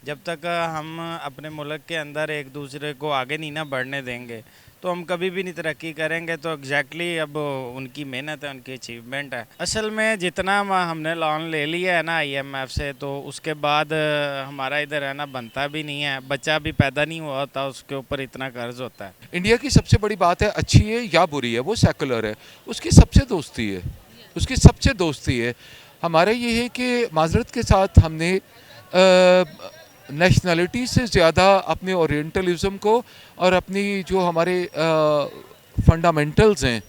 जब तक हम अपने मुल्क के अंदर एक दूसरे को आगे नहीं ना बढ़ने देंगे तो हम कभी भी नहीं तरक्की करेंगे। तो अब उनकी मेहनत है, उनकी अचीवमेंट है। असल में जितना हमने लोन ले लिया है ना आईएमएफ से, तो उसके बाद हमारा इधर रहना बनता भी नहीं है, बच्चा भी पैदा नहीं हुआ होता उसके ऊपर इतना कर्ज होता है। इंडिया की सबसे बड़ी बात है, अच्छी है या बुरी है, वो सेकुलर है। उसकी सबसे दोस्ती है, उसकी सबसे दोस्ती है। हमारा ये है कि माजरत के साथ हमने नेशनलिटी से ज़्यादा अपने ओरिएंटलिज्म को और अपनी जो हमारे फंडामेंटल्स हैं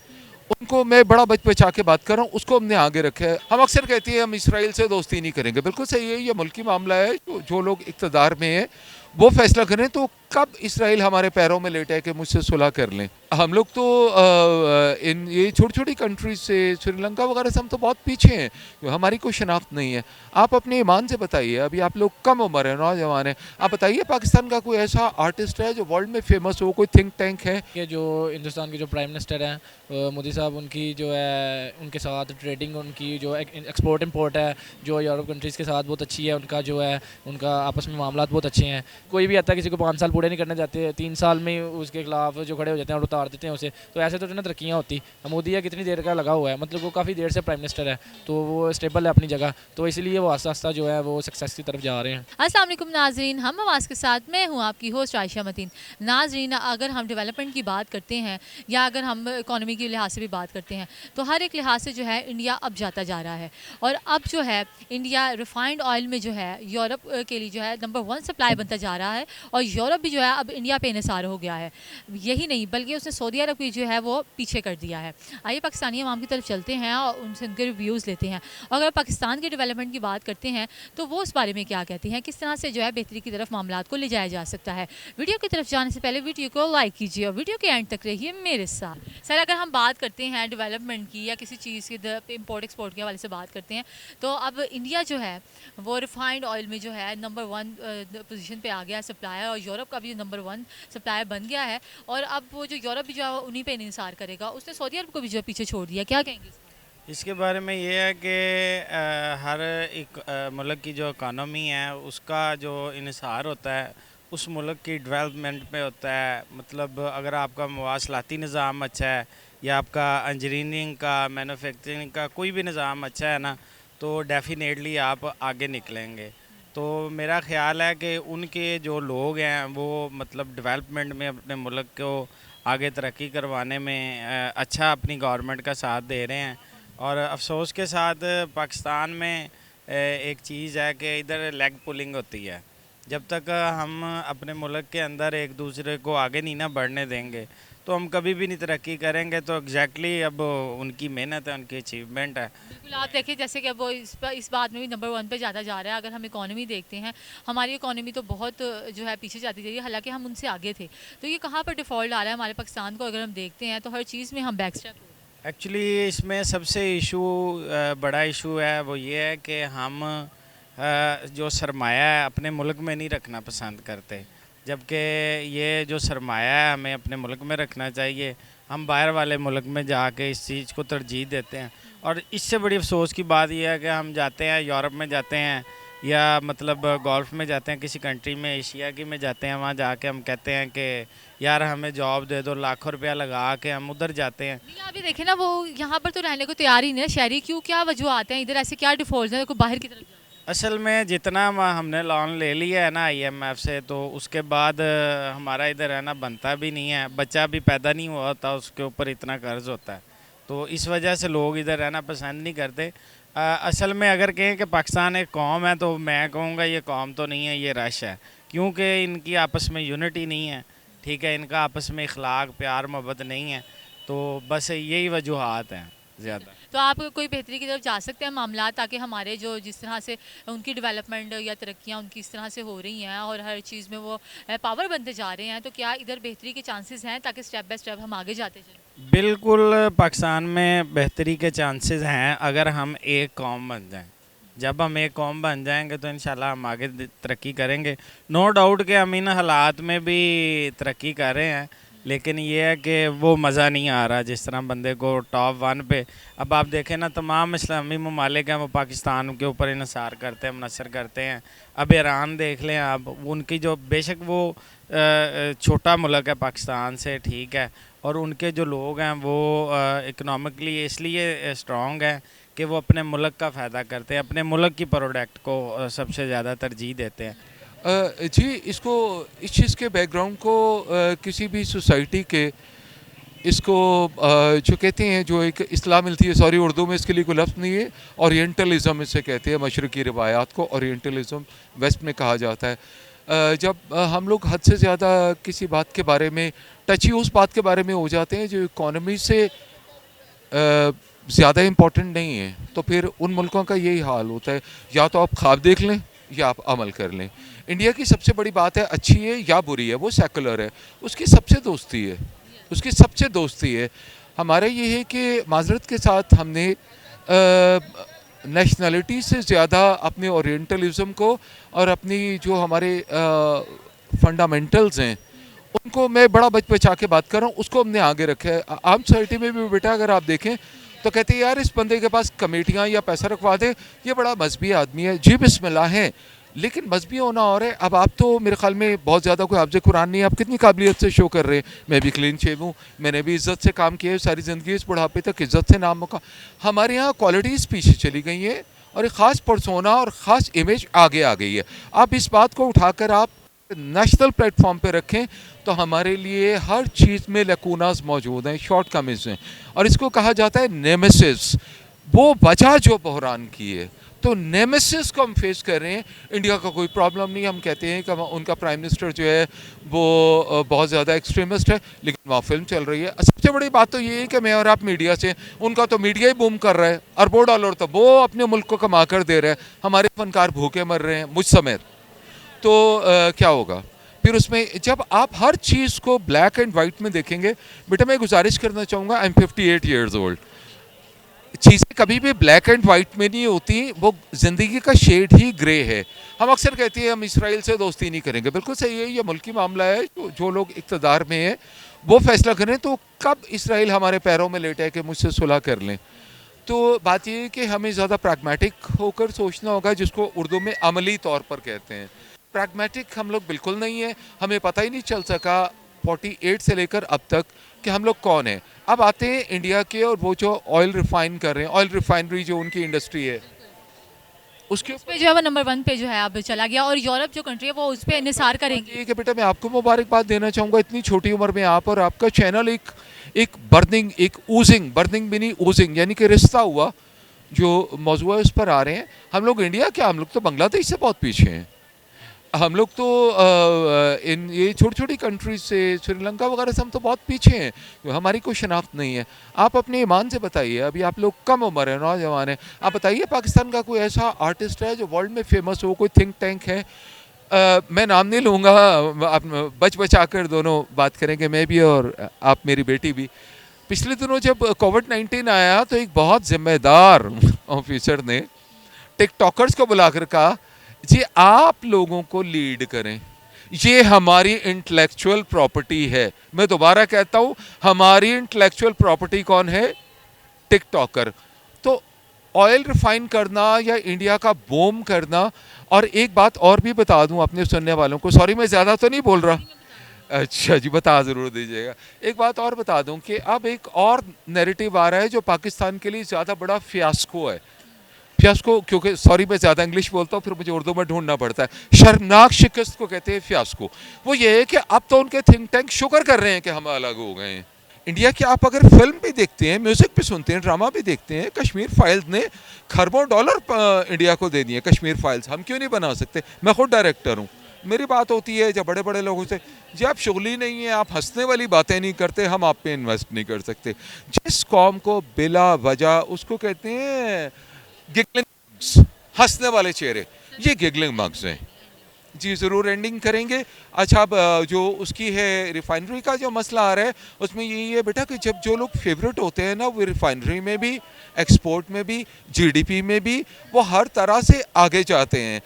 उनको मैं बड़ा बचा के बात कर रहा हूँ, उसको हमने आगे रखा है। हम अक्सर कहते हैं हम इसराइल से दोस्ती नहीं करेंगे, बिल्कुल सही है, ये मुल्की मामला है। जो लोग इक़्तिदार में हैं वो फैसला करें। तो कब इसराइल हमारे पैरों में लेटा है कि मुझसे सुलह कर लें? हम लोग तो इन ये छोटी छोटी कंट्रीज से, श्रीलंका वगैरह से हम तो बहुत पीछे हैं, हमारी कोई शनाख्त नहीं है। आप अपने ईमान से बताइए, अभी आप लोग कम उम्र है, नौजवान हैं, आप बताइए पाकिस्तान का कोई ऐसा आर्टिस्ट है जो वर्ल्ड में फेमस हो, कोई थिंक टैंक है? कि जो हिंदुस्तान के जो प्राइम मिनिस्टर हैं मोदी साहब, उनकी जो है उनके साथ ट्रेडिंग, उनकी जो एक्सपोर्ट इंपोर्ट है जो यूरोप कंट्रीज़ के साथ बहुत अच्छी है। उनका जो है उनका आपस में मामलात बहुत अच्छे हैं। कोई भी आता है किसी को 5 साल पूरे नहीं करने जाते, 3 साल में उसके खिलाफ जो खड़े हो जाते हैं और उतार देते हैं उसे। तो ऐसे तो ना तरक्कियाँ होती। मोदी है कितनी देर का लगा हुआ है, मतलब वो काफ़ी देर से प्राइम मिनिस्टर है, तो वो स्टेबल है अपनी जगह, तो इसलिए वो आस्ता आस्ता जो है वो सक्सेस की तरफ जा रहे हैं। अस्सलाम वालेकुम नाजरीन, हम आवाज़ के साथ मैं हूँ आपकी होस्ट आयशा मतीन। नाजरीन, अगर हम डेवलपमेंट की बात करते हैं या अगर हम इकोनॉमी के लिहाज से भी बात करते हैं तो हर एक लिहाज से जो है इंडिया अब जाता जा रहा है। और अब जो है इंडिया रिफाइंड ऑयल में जो है यूरोप के लिए जो है नंबर 1 सप्लाई बनता जा रहा है। और यूरोप भी जो है अब इंडिया पे इंहिसार हो गया है। यही नहीं बल्कि उसने सऊदी अरब की जो है वो पीछे कर दिया है। आइए पाकिस्तानी अवाम की तरफ चलते हैं और उनसे उनके रिव्यूज़ लेते हैं। अगर पाकिस्तान के डेवलपमेंट की बात करते हैं तो वो उस बारे में क्या कहती हैं, किस तरह से जो है बेहतरी की तरफ मामलात को ले जाया जा सकता है। वीडियो की तरफ जाने से पहले वीडियो को लाइक कीजिए और वीडियो के एंड तक रहिए मेरे साथ। सर, अगर हम बात करते हैं डेवलपमेंट की या किसी चीज़ की इम्पोर्ट एक्सपोर्ट के हवाले से बात करते हैं तो अब इंडिया जो है वो रिफाइंड ऑयल में जो है नंबर 1 पोजीशन पे आ गया है सप्लायर, और यूरोप का भी नंबर 1 सप्लायर बन गया है। और अब वो जो यूरोप भी जो है उन्हीं पे इंहिसार करेगा, उसने सऊदी अरब को भी जो है पीछे छोड़ दिया। क्या कहेंगे? इसके बारे में ये है कि हर एक मुल्क की जो इकानमी है उसका जो इन्हिसार होता है उस मुल्क की डेवलपमेंट पे होता है। मतलब अगर आपका मवासलाती निज़ाम अच्छा है या आपका इंजीनियरिंग का, मैन्युफैक्चरिंग का कोई भी निज़ाम अच्छा है ना, तो डेफिनेटली आप आगे निकलेंगे। तो मेरा ख़्याल है कि उनके जो लोग हैं वो मतलब डेवलपमेंट में अपने मुल्क को आगे तरक्की करवाने में अच्छा अपनी गवर्नमेंट का साथ दे रहे हैं। और अफसोस के साथ पाकिस्तान में एक चीज़ है कि इधर लेग पुलिंग होती है। जब तक हम अपने मुल्क के अंदर एक दूसरे को आगे नहीं ना बढ़ने देंगे तो हम कभी भी नहीं तरक्की करेंगे। तो अब उनकी मेहनत है, उनकी अचीवमेंट है। बिल्कुल, आप देखिए जैसे कि वो इस बात में भी नंबर 1 पे ज़्यादा जा रहा है। अगर हम इकोनॉमी देखते हैं, हमारी इकोनॉमी तो बहुत जो है पीछे जाती जा रही है, हालांकि हम उनसे आगे थे। तो ये कहाँ पर डिफ़ॉल्ट आ रहा है हमारे पाकिस्तान को? अगर हम देखते हैं तो हर चीज़ में हम बैक स्टेप। एक्चुअली इसमें सबसे बड़ा इशू है वो ये है कि हम जो सरमाया है अपने मुल्क में नहीं रखना पसंद करते, जबकि ये जो सरमाया है हमें अपने मुल्क में रखना चाहिए। हम बाहर वाले मुल्क में जाके इस चीज़ को तरजीह देते हैं। और इससे बड़ी अफसोस की बात यह है कि हम जाते हैं यूरोप में जाते हैं या मतलब गोल्फ़ में जाते हैं, किसी कंट्री में एशिया की में जाते हैं, वहाँ जाके हम कहते हैं कि यार हमें जॉब दे दो, लाखों रुपया लगा के हम उधर जाते हैं। नहीं, आप ये देखें ना, वो यहाँ पर तो रहने को तैयार ही नहीं है शहरी। क्यों, क्या वजूहत हैं इधर? ऐसे क्या डिफ़ॉल्ट है को बाहर की तरफ जाना? असल में जितना हमने लोन ले लिया है ना आईएमएफ से, तो उसके बाद हमारा इधर रहना बनता भी नहीं है, बच्चा भी पैदा नहीं हुआ होता उसके ऊपर इतना कर्ज होता है। तो इस वजह से लोग इधर रहना पसंद नहीं करते। असल में अगर कहें कि पाकिस्तान एक कौम है तो मैं कहूँगा ये कौम तो नहीं है, ये रश है। क्योंकि इनकी आपस में यूनिटी नहीं है, ठीक है, इनका आपस में इखलाक, प्यार, मोहब्बत नहीं है। तो बस यही वजूहात हैं ज़्यादा। तो आप कोई बेहतरी की तरफ जा सकते हैं मामला, ताकि हमारे जो जिस तरह से उनकी डेवलपमेंट या तरक्कियाँ उनकी इस तरह से हो रही हैं और हर चीज़ में वो पावर बनते जा रहे हैं, तो क्या इधर बेहतरी के चांसेस हैं ताकि स्टेप बाय स्टेप हम आगे जाते चलें? बिल्कुल, पाकिस्तान में बेहतरी के चांसेस हैं अगर हम एक कौम बन जाएं। जब हम एक कौम बन जाएंगे तो इंशाल्लाह हम आगे तरक्की करेंगे। नो डाउट कि हम इन हालात में भी तरक्की कर रहे हैं, लेकिन ये है कि वो मज़ा नहीं आ रहा जिस तरह बंदे को टॉप 1 पे। अब आप देखें ना, तमाम इस्लामी ममालिक हैं वो पाकिस्तान के ऊपर इन्हिसार करते हैं, मुनसर करते हैं। अब ईरान देख लें आप, उनकी जो बेशक वो छोटा मुल्क है पाकिस्तान से, ठीक है, और उनके जो लोग हैं वो इकनॉमिकली इसलिए स्ट्रॉन्ग हैं कि वो अपने मुल्क का फ़ायदा करते हैं, अपने मुल्क की प्रोडक्ट को सबसे ज़्यादा तरजीह देते हैं। जी, इसको इस चीज़ के बैकग्राउंड को किसी भी सोसाइटी के इसको जो कहते हैं, जो एक इस्लाम मिलती है, सॉरी उर्दू में इसके लिए कोई लफ्ज़ नहीं है, ओरिएंटलिज़म इसे कहते हैं। मशरक़ी रिवायात को ओरिएंटलिज़म वेस्ट में कहा जाता है। जब हम लोग हद से ज़्यादा किसी बात के बारे में टची उस बात के बारे में हो जाते हैं जो इकॉनमी से ज़्यादा इम्पोर्टेंट नहीं है, तो फिर उन मुल्कों का यही हाल होता है, या तो आप ख्वाब देख लें या आप अमल कर लें। इंडिया की सबसे बड़ी बात है, अच्छी है या बुरी है, वो सेकुलर है, उसकी सबसे दोस्ती है, उसकी सबसे दोस्ती है। हमारा ये है कि माजरत के साथ हमने नेशनलिटी से ज़्यादा अपने ओरिएंटलिज़म को और अपनी जो हमारे फंडामेंटल्स हैं उनको मैं बड़ा बचा के बात कर रहा हूँ, उसको हमने आगे रखा है। आम सोसाइटी में भी बेटा अगर आप देखें तो कहते हैं यार इस बंदे के पास कमेटियाँ या पैसा रखवा दे, ये बड़ा मजहबी आदमी है। जी बिस्मिल्लाह है, लेकिन मजहबी होना और है। अब आप तो मेरे ख्याल में बहुत ज़्यादा कोई हाफ़िज़ कुरान नहीं है, आप कितनी काबिलियत से शो कर रहे हैं। मैं भी क्लीन शेव हूँ, मैंने भी इज़्ज़त से काम किया है सारी ज़िंदगी, इस बुढ़ापे तक इज़्ज़त से नाम का। हमारे यहाँ क्वालिटीज़ पीछे चली गई हैं और एक ख़ास परसोना और ख़ास इमेज आगे आ गई है। आप इस बात को उठाकर आप नेशनल प्लेटफॉर्म पे रखें तो हमारे लिए हर चीज़ में लकूनास मौजूद हैं, शॉर्ट कमिज हैं, और इसको कहा जाता है नेमेसिस, वो वजह जो बहरान की है। तो नेमेसिस को हम फेस कर रहे हैं। इंडिया का कोई प्रॉब्लम नहीं, हम कहते हैं कि उनका प्राइम मिनिस्टर जो है वो बहुत ज़्यादा एक्सट्रीमिस्ट है, लेकिन वहाँ फिल्म चल रही है। सबसे बड़ी बात तो ये है कि मैं और आप मीडिया से, उनका तो मीडिया ही बूम कर रहा है, अरबों डॉलर तो वो अपने मुल्क को कमा कर दे रहे हैं, हमारे फनकार भूखे मर रहे हैं, मुझ समेत। तो क्या होगा फिर उसमें, जब आप हर चीज़ को ब्लैक एंड वाइट में देखेंगे। बेटा मैं गुजारिश करना चाहूँगा, आई एम 58 ईयर्स ओल्ड, चीज़ें कभी भी ब्लैक एंड वाइट में नहीं होती, वो ज़िंदगी का शेड ही ग्रे है। हम अक्सर कहते हैं हम इसराइल से दोस्ती नहीं करेंगे, बिल्कुल सही है, ये मुल्की मामला है। जो लोग इक़्तिदार में हैं वो फैसला करें, तो कब इसराइल हमारे पैरों में लेटा है कि मुझसे सुलह कर लें। तो बात ये है कि हमें ज़्यादा प्रैग्मेटिक होकर सोचना होगा, जिसको उर्दू में अमली तौर पर कहते हैं। प्रैग्मेटिक हम लोग बिल्कुल नहीं है, हमें पता ही नहीं चल सका 48 से लेकर अब तक कि हम लोग कौन है। अब आते हैं इंडिया के, और वो जो ऑयल रिफाइन कर रहे हैं, ऑयल रिफाइनरी जो उनकी इंडस्ट्री है उसके उस पे जो है वो नंबर 1 पे जो है अब चला गया, और यूरोप जो कंट्री है वो उस पर इन्हिसार करेंगी। ठीक है बेटा, मैं आपको मुबारकबाद देना चाहूँगा, इतनी छोटी उम्र में आप और आपका चैनल एक बर्निंग, एक ऊजिंग, बर्निंग भी नहीं ऊजिंग, यानी कि रिश्ता हुआ जो मौजूद है उस पर आ रहे हैं। हम लोग इंडिया क्या, हम लोग तो बांग्लादेश से बहुत पीछे हैं। हम लोग तो इन ये छोटी छोटी कंट्रीज से, श्रीलंका वगैरह से हम तो बहुत पीछे हैं, हमारी कोई शनाख्त नहीं है। आप अपने ईमान से बताइए, अभी आप लोग कम उम्र है, नौजवान है, आप बताइए पाकिस्तान का कोई ऐसा आर्टिस्ट है जो वर्ल्ड में फेमस हो, कोई थिंक टैंक है? मैं नाम नहीं लूँगा, आप बचा कर दोनों बात करेंगे, मैं भी और आप मेरी बेटी भी। पिछले दिनों जब कोविड-19 आया तो एक बहुत जिम्मेदार ऑफिसर ने टिकटॉकर्स को बुलाकर कहा, जी आप लोगों को लीड करें, ये हमारी इंटेलेक्चुअल प्रॉपर्टी है। मैं दोबारा कहता हूँ, हमारी इंटेलेक्चुअल प्रॉपर्टी कौन है? टिकटॉकर। तो ऑयल रिफाइन करना या इंडिया का बूम करना। और एक बात और भी बता दूं अपने सुनने वालों को, सॉरी मैं ज़्यादा तो नहीं बोल रहा, अच्छा जी बता ज़रूर दीजिएगा। एक बात और बता दूं कि अब एक और नैरेटिव आ रहा है जो पाकिस्तान के लिए ज़्यादा बड़ा फियास्को है। फियास्को, क्योंकि सॉरी मैं ज़्यादा इंग्लिश बोलता हूँ, फिर मुझे उर्दू में ढूंढना पड़ता है। शर्मनाक शिकस्त को कहते हैं फियास्को। वो ये है कि अब तो उनके थिंक टैंक शुक्र कर रहे हैं कि हम अलग हो गए हैं। इंडिया की आप अगर फिल्म भी देखते हैं, म्यूज़िक भी सुनते हैं, ड्रामा भी देखते हैं, कश्मीर फाइल्स ने खरबों डॉलर इंडिया को दे दिए। कश्मीर फाइल्स हम क्यों नहीं बना सकते? मैं खुद डायरेक्टर हूँ, मेरी बात होती है जब बड़े बड़े लोगों से, जी आप शुगली नहीं है, आप हंसने वाली बातें नहीं करते, हम आप पे इन्वेस्ट नहीं कर सकते। जिस कौम को बिला वजह, उसको कहते हैं गिगलिंग मग्स, हंसने वाले चेहरे, ये गिगलिंग मग्स हैं जी। ज़रूर एंडिंग करेंगे। अच्छा, अब जो उसकी है रिफाइनरी का जो मसला आ रहा है, उसमें यही है बेटा कि जब जो लोग फेवरेट होते हैं ना, वो रिफाइनरी में भी, एक्सपोर्ट में भी, जीडीपी में भी, वो हर तरह से आगे जाते हैं।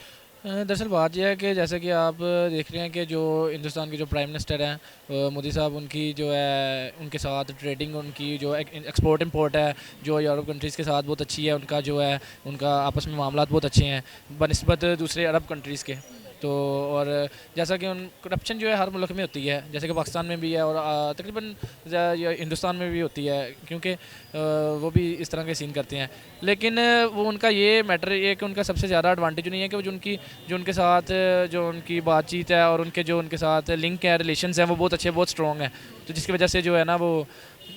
दरअसल बात यह है कि जैसे कि आप देख रहे हैं कि जो हिंदुस्तान के जो प्राइम मिनिस्टर हैं मोदी साहब, उनकी जो है उनके साथ ट्रेडिंग, उनकी जो एक्सपोर्ट इंपोर्ट है जो यूरोप कंट्रीज़ के साथ बहुत अच्छी है। उनका जो है उनका आपस में मामलात बहुत अच्छे हैं बनिस्बत दूसरे अरब कंट्रीज़ के। तो और जैसा कि उन करप्शन जो है हर मुल्क में होती है, जैसे कि पाकिस्तान में भी है और तकरीबन हिंदुस्तान में भी होती है, क्योंकि वो भी इस तरह के सीन करते हैं। लेकिन वो उनका ये मैटर ये कि उनका सबसे ज़्यादा एडवांटेज नहीं है कि वो जो उनके साथ जो उनकी बातचीत है और उनके साथ लिंक है, रिलेशंस हैं, वो बहुत अच्छे, बहुत स्ट्रॉन्ग हैं। तो जिसकी वजह से जो है ना वो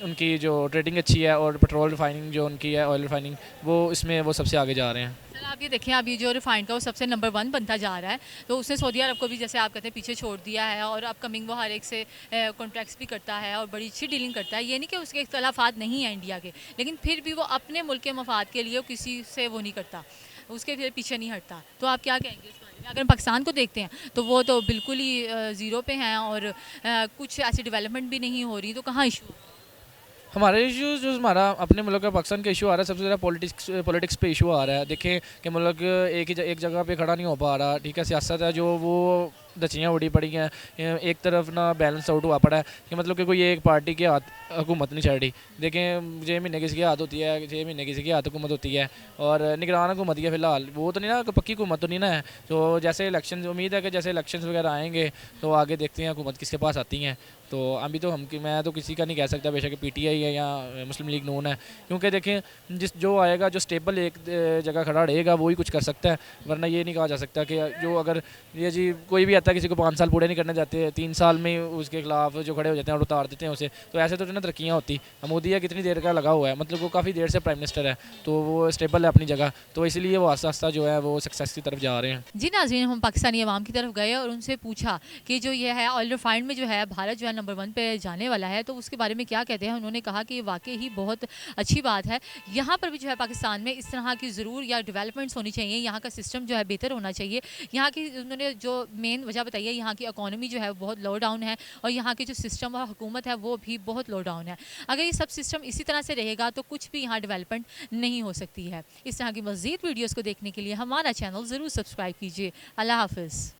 उनकी जो ट्रेडिंग अच्छी है और पेट्रोल रिफाइनिंग जो उनकी है, ऑयल रिफाइनिंग, वो इसमें वो सबसे आगे जा रहे हैं। सर आप ये देखें, अभी जो रिफाइंड का वो सबसे नंबर 1 बनता जा रहा है, तो उसने सऊदी अरब को भी जैसे आप कहते हैं पीछे छोड़ दिया है और अपकमिंग वो हर एक से कॉन्ट्रैक्ट्स भी करता है और बड़ी अच्छी डीलिंग करता है। ये नहीं कि उसके इख्तलाफात नहीं हैं इंडिया के, लेकिन फिर भी वो अपने मुल्क के मफाद के लिए किसी से वो नहीं करता, उसके फिर पीछे नहीं हटता। तो आप क्या कहेंगे इस बारे में? अगर हम पाकिस्तान को देखते हैं तो वो तो बिल्कुल ही ज़ीरो पे हैं और कुछ ऐसी डेवलपमेंट भी नहीं हो रही, तो कहाँ इशू? हमारे इश्यूज जो हमारा अपने मुल्क का पाकिस्तान का इशू आ रहा है, सबसे ज़्यादा पॉलिटिक्स पे इशू आ रहा है। देखें कि मुल्क एक जगह पे खड़ा नहीं हो पा रहा, ठीक है। सियासत है जो वो दचियाँ उड़ी पड़ी हैं, एक तरफ ना बैलेंस आउट हुआ पड़ा है कि मतलब कि कोई एक पार्टी की हाथ हुकूमत नहीं चल रही। देखें 6 महीने किसी की हाथ होती है, 6 महीने किसी की हाथ हुकूमत होती है और निगरान हुकूमत है फ़िलहाल, वो तो नहीं ना, पक्की हुकूमत तो नहीं ना है। तो जैसे इलेक्शन, उम्मीद है कि जैसे इलेक्शन वगैरह आएंगे तो आगे देखते हैं हुकूमत किसके पास आती हैं। तो अभी तो मैं तो किसी का नहीं कह सकता, बेशक PTI है या मुस्लिम लीग नून है, क्योंकि देखें जो आएगा, जो स्टेबल एक जगह खड़ा रहेगा वही कुछ कर सकता है। वरना ये नहीं कहा जा सकता कि जो अगर ये जी कोई भी आता है, किसी को 5 साल पूरे नहीं करने जाते, 3 साल में उसके खिलाफ जो खड़े हो जाते हैं और उतार देते हैं उसे, तो ऐसे तो ना तरक्कियाँ होती। मोदी है कितनी देर का लगा हुआ है, मतलब वो काफ़ी देर से प्राइम मिनिस्टर है, तो वो स्टेबल है अपनी जगह, तो इसलिए वो आस्ता आस्ता जो है वो सक्सेस की तरफ जा रहे हैं। जी नाज़रीन, हम पाकिस्तानी अवाम की तरफ गए और उनसे पूछा कि जो ये है ऑयल रिफाइंड में जो है भारत जो है नंबर 1 पे जाने वाला है, तो उसके बारे में क्या कहते हैं। उन्होंने कहा कि ये वाकई ही बहुत अच्छी बात है। यहाँ पर भी जो है पाकिस्तान में इस तरह की ज़रूर या डेवलपमेंट्स होनी चाहिए, यहाँ का सिस्टम जो है बेहतर होना चाहिए। यहाँ की उन्होंने जो मेन वजह बताई है, यहाँ की इकॉनमी जो है बहुत लो डाउन है और यहाँ की जो सिस्टम और हुकूमत है वो भी बहुत लो डाउन है। अगर ये सब सिस्टम इसी तरह से रहेगा तो कुछ भी यहाँ डेवलपमेंट नहीं हो सकती है। इस तरह की मज़ीद वीडियोज़ को देखने के लिए हमारा चैनल ज़रूर सब्सक्राइब कीजिए। अल्लाह हाफ़िज़।